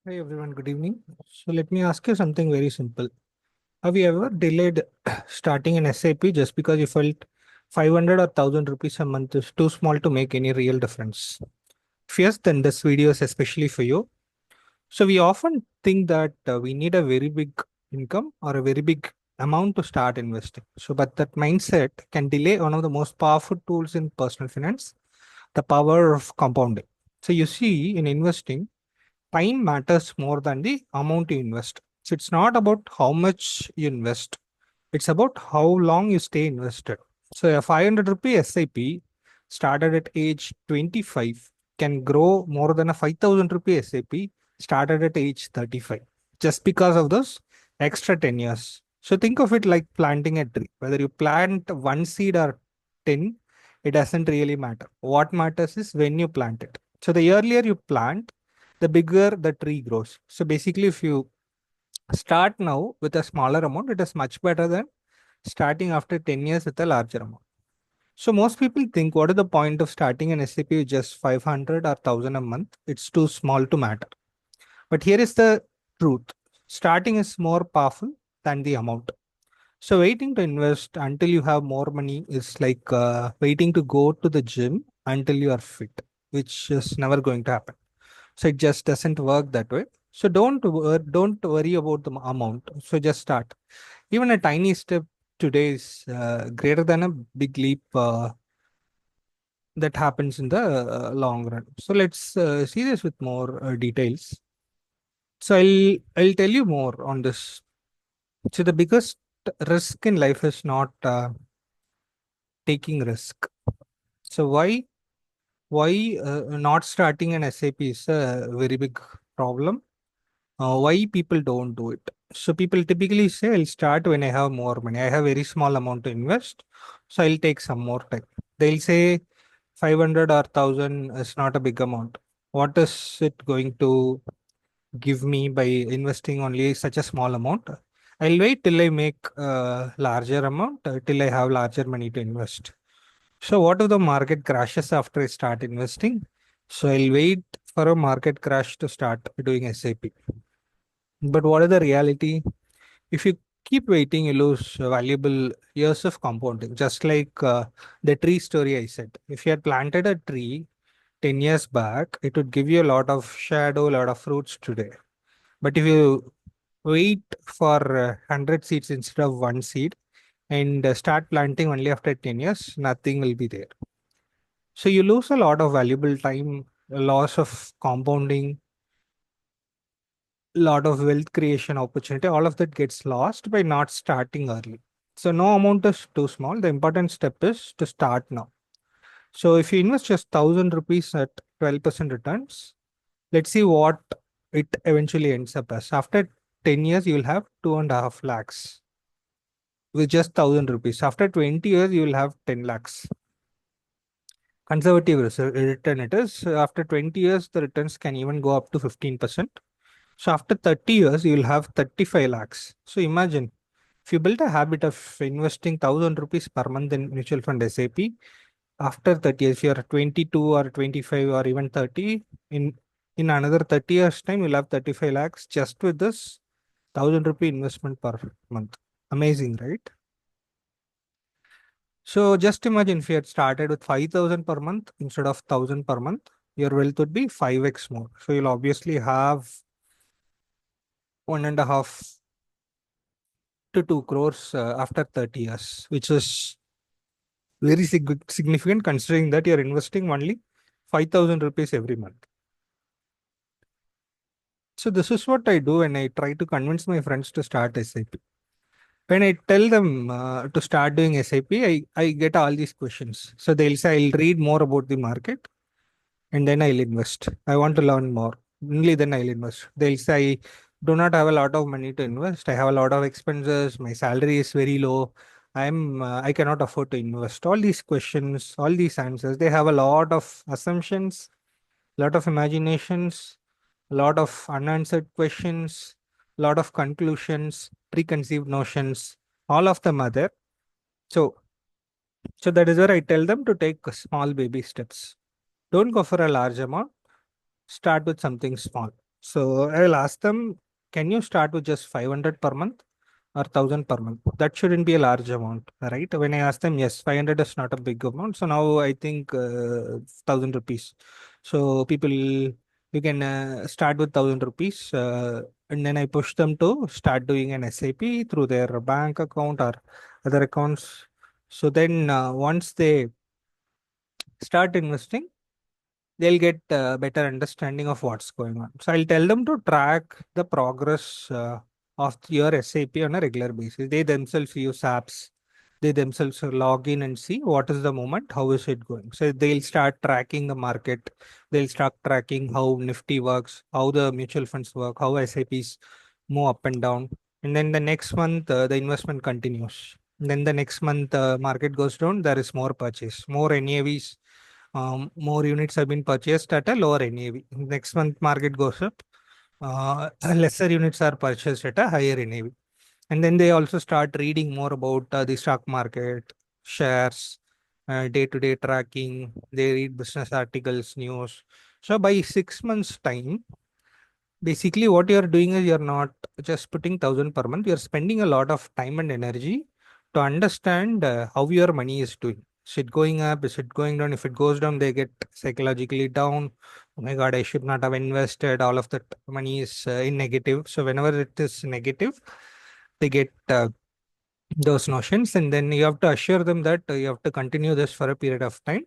Hey everyone, good evening. So let me ask you something very simple. Have you ever delayed starting an SAP just because you felt 500 or 1000 rupees a month is too small to make any real difference? If yes, then this video is especially for you. So we often think that we need a very big income or a very big amount to start investing. But that mindset can delay one of the most powerful tools in personal finance, the power of compounding. So you see, in investing, time matters more than the amount you invest. So it's not about how much you invest, it's about how long you stay invested. So a 500 rupee SIP started at age 25 can grow more than a 5000 rupee SIP started at age 35 just because of those extra 10 years. So think of it like planting a tree. Whether you plant one seed or 10, it doesn't really matter. What matters is when you plant it. So the earlier you plant, the bigger the tree grows. So basically, if you start now with a smaller amount, it is much better than starting after 10 years with a larger amount. So most people think, what is the point of starting an SAP with just 500 or 1000 a month? It's too small to matter. But here is the truth. Starting is more powerful than the amount. So waiting to invest until you have more money is like waiting to go to the gym until you are fit, which is never going to happen. So it just doesn't work that way. So don't worry about the amount. So just start. Even a tiny step today is greater than a big leap that happens in the long run. So let's see this with more details. So I'll tell you more on this. So the biggest risk in life is not taking risk. So why not starting an SAP is a very big problem. Why people don't do it? So people typically say, I'll start when I have more money. I have very small amount to invest, so I'll take some more time. They'll say 500 or 1000 is not a big amount. What is it going to give me by investing only such a small amount? I'll wait till I make a larger amount, till I have larger money to invest. So what if the market crashes after I start investing? So I'll wait for a market crash to start doing SIP. But what is the reality? If you keep waiting, you lose valuable years of compounding. Just like the tree story I said. If you had planted a tree 10 years back, it would give you a lot of shadow, a lot of fruits today. But if you wait for 100 seeds instead of one seed and start planting only after 10 years, nothing will be there. So you lose a lot of valuable time, a loss of compounding, lot of wealth creation opportunity, all of that gets lost by not starting early. So no amount is too small. The important step is to start now. So if you invest just 1000 rupees at 12% returns, let's see what it eventually ends up as. After 10 years, you will have 2.5 lakhs with just 1000 rupees. After 20 years, you will have 10 lakhs. Conservative return it is. After 20 years, the returns can even go up to 15%. So after 30 years, you will have 35 lakhs. So imagine if you build a habit of investing 1000 rupees per month in mutual fund SIP, after 30 years, if you are 22 or 25 or even 30, in another 30 years time, you'll have 35 lakhs just with this 1000 rupee investment per month. Amazing, right? So just imagine if you had started with 5000 per month instead of 1000 per month, your wealth would be 5x more. So you'll obviously have 1.5 to 2 crores after 30 years, which is very significant considering that you're investing only 5000 rupees every month. So this is what I do when I try to convince my friends to start SIP. When I tell them to start doing SIP, I get all these questions. So they'll say, I'll read more about the market and then I'll invest. I want to learn more. Only then I'll invest. They'll say, I do not have a lot of money to invest. I have a lot of expenses. My salary is very low. I cannot afford to invest. All these questions, all these answers, they have a lot of assumptions, lot of imaginations, a lot of unanswered questions, lot of conclusions, preconceived notions, all of them are there. So, so that is where I tell them to take small baby steps. Don't go for a large amount. Start with something small. So I will ask them, can you start with just 500 per month or 1000 per month? That shouldn't be a large amount, right? When I ask them, yes, 500 is not a big amount. So now I think 1000 rupees. So people, you can start with 1000 rupees. And then I push them to start doing an SIP through their bank account or other accounts. So then once they start investing, they'll get a better understanding of what's going on. So I'll tell them to track the progress of your SAP on a regular basis. They themselves use apps. They themselves log in and see what is the moment, how is it going. So they'll start tracking the market. They'll start tracking how Nifty works, how the mutual funds work, how SAPs move up and down. And then the next month, the investment continues. Then the next month, market goes down. There is more purchase, more NAVs, more units have been purchased at a lower NAV. Next month, market goes up. Lesser units are purchased at a higher NAV. And then they also start reading more about the stock market, shares, day-to-day tracking. They read business articles, news. So by 6 months' time, basically what you're doing is you're not just putting 1000 per month. You're spending a lot of time and energy to understand how your money is doing. Is it going up? Is it going down? If it goes down, they get psychologically down. Oh my God, I should not have invested. All of that money is in negative. So whenever it is negative, they get those notions, and then you have to assure them that you have to continue this for a period of time.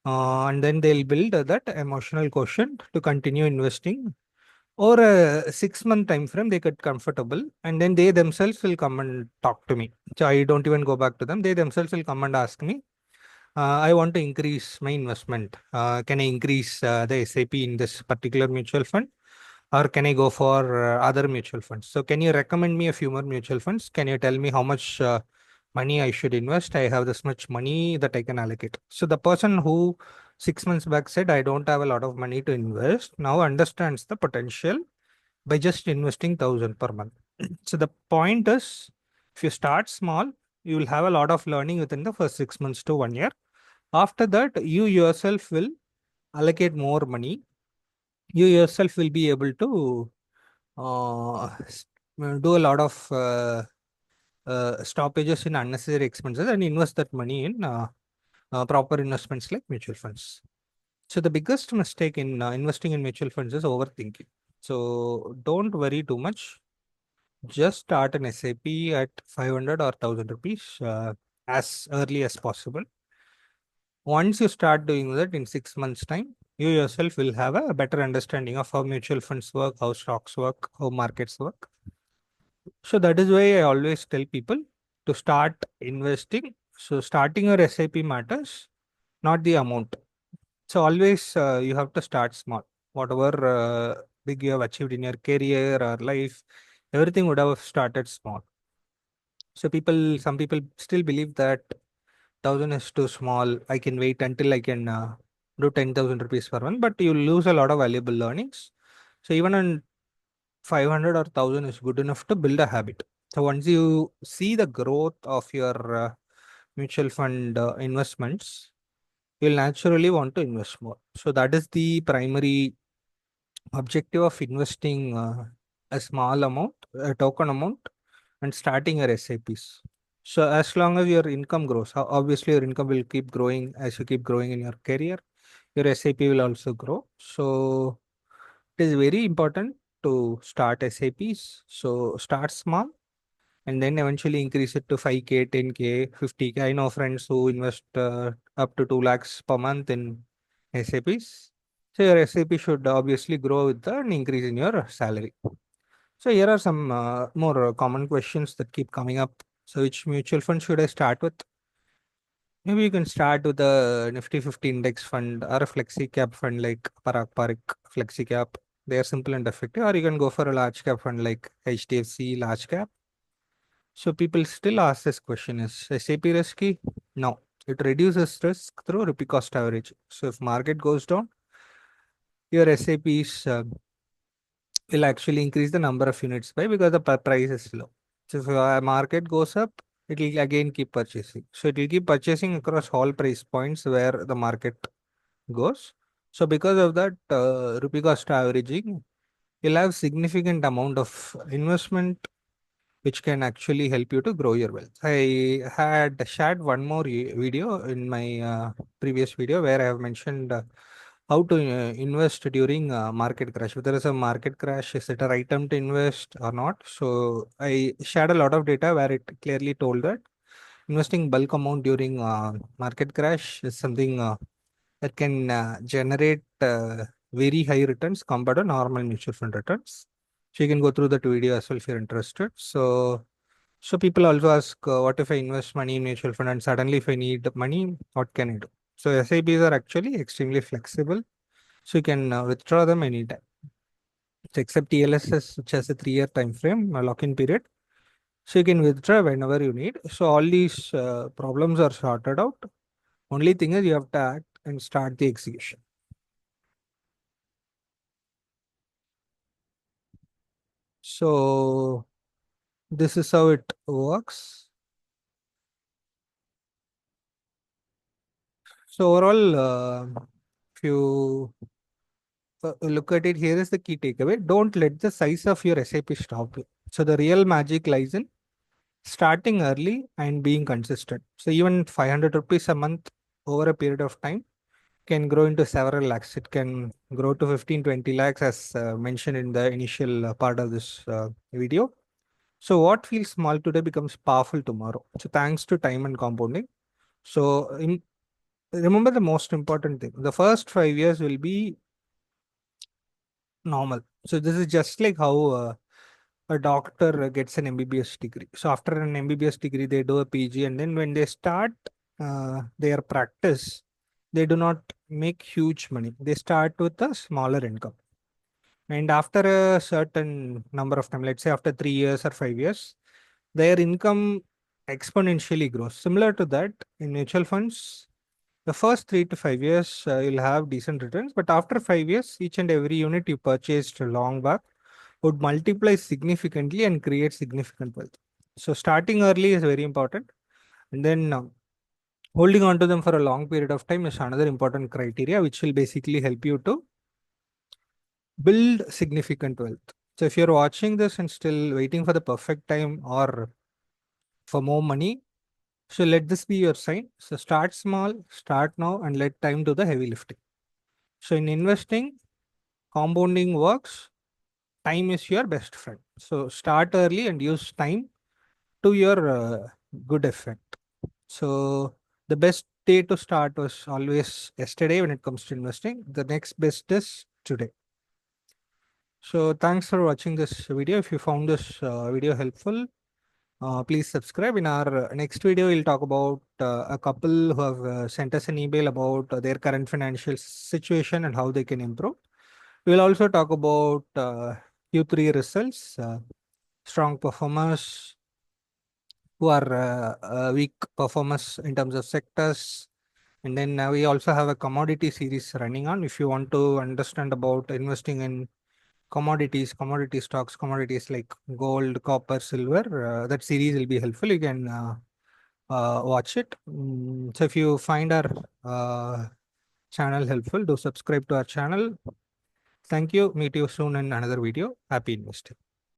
And then they'll build that emotional quotient to continue investing, or a 6 month time frame they get comfortable, and then they themselves will come and talk to me. So I don't even go back to them. They themselves will come and ask me, I want to increase my investment. Can I increase the SIP in this particular mutual fund, or can I go for other mutual funds? So can you recommend me a few more mutual funds? Can you tell me how much money I should invest? I have this much money that I can allocate. So the person who 6 months back said, I don't have a lot of money to invest, now understands the potential by just investing 1000 per month. So the point is, if you start small, you will have a lot of learning within the first 6 months to 1 year. After that, you yourself will allocate more money. You yourself will be able to do a lot of stoppages in unnecessary expenses and invest that money in proper investments like mutual funds. So the biggest mistake in investing in mutual funds is overthinking. So don't worry too much. Just start an SIP at 500 or 1000 rupees as early as possible. Once you start doing that in 6 months' time, you yourself will have a better understanding of how mutual funds work, how stocks work, how markets work. So that is why I always tell people to start investing. So starting your SIP matters, not the amount. So always you have to start small. Whatever big you have achieved in your career or life, everything would have started small. So some people still believe that 1000 is too small. I can wait until I can do 10,000 rupees per month, but you lose a lot of valuable learnings. So even on 500 or 1000 is good enough to build a habit. So once you see the growth of your mutual fund investments, you'll naturally want to invest more. So that is the primary objective of investing a small amount, a token amount, and starting your SIPs. So as long as your income grows, obviously your income will keep growing as you keep growing in your career. Your SIP will also grow. So it is very important to start SIPs. So start small and then eventually increase it to 5K, 10K, 50K. I know friends who invest up to 2 lakhs per month in SIPs. So your SIP should obviously grow with an increase in your salary. So here are some more common questions that keep coming up. So which mutual fund should I start with? Maybe you can start with a Nifty 50 index fund or a flexi cap fund like Parak Parik flexi cap. They are simple and effective. Or you can go for a large cap fund like HDFC large cap. So people still ask this question: is SAP risky? No, it reduces risk through rupee cost average. So if market goes down, your SAPs will actually increase the number of units by, because the price is low. So if a market goes up, it will again keep purchasing. So it will keep purchasing across all price points where the market goes. So because of that rupee cost averaging, you'll have significant amount of investment which can actually help you to grow your wealth. I had shared one more video in my previous video where I have mentioned how to invest during market crash. If there is a market crash, is it a right time to invest or not? So I shared a lot of data where it clearly told that investing bulk amount during market crash is something that can generate very high returns compared to normal mutual fund returns. So you can go through that video as well if you're interested. So people also ask, what if I invest money in mutual fund and suddenly if I need money, what can I do? So SIPs are actually extremely flexible. So you can withdraw them anytime. So except TLSS, which has a 3-year time frame, a lock-in period. So you can withdraw whenever you need. So all these problems are sorted out. Only thing is you have to act and start the execution. So this is how it works. So overall, if you look at it, here is the key takeaway. Don't let the size of your SIP stop you. So the real magic lies in starting early and being consistent. So even 500 rupees a month over a period of time can grow into several lakhs. It can grow to 15, 20 lakhs as mentioned in the initial part of this video. So what feels small today becomes powerful tomorrow. So thanks to time and compounding. So remember the most important thing. The first 5 years will be normal. So this is just like how a doctor gets an MBBS degree. So after an MBBS degree, they do a PG, and then when they start their practice, they do not make huge money. They start with a smaller income, and after a certain number of time, let's say after 3 years or 5 years, their income exponentially grows. Similar to that, in mutual funds, the first 3 to 5 years you'll have decent returns, but after 5 years, each and every unit you purchased long back would multiply significantly and create significant wealth. So starting early is very important, and then holding on to them for a long period of time is another important criteria, which will basically help you to build significant wealth. So if you're watching this and still waiting for the perfect time or for more money, so let this be your sign. So start small, start now, and let time do the heavy lifting. So in investing, compounding works. Time is your best friend. So start early and use time to your good effect. So the best day to start was always yesterday when it comes to investing. The next best is today. So thanks for watching this video. If you found this video helpful, please subscribe. In our next video, we'll talk about a couple who have sent us an email about their current financial situation and how they can improve. We'll also talk about Q3 results, strong performers who are weak performers in terms of sectors. And then we also have a commodity series running on. If you want to understand about investing in commodities, commodity stocks, commodities like gold, copper, silver, that series will be helpful. You can watch it. So if you find our channel helpful, do subscribe to our channel. Thank you. Meet you soon in another video. Happy investing.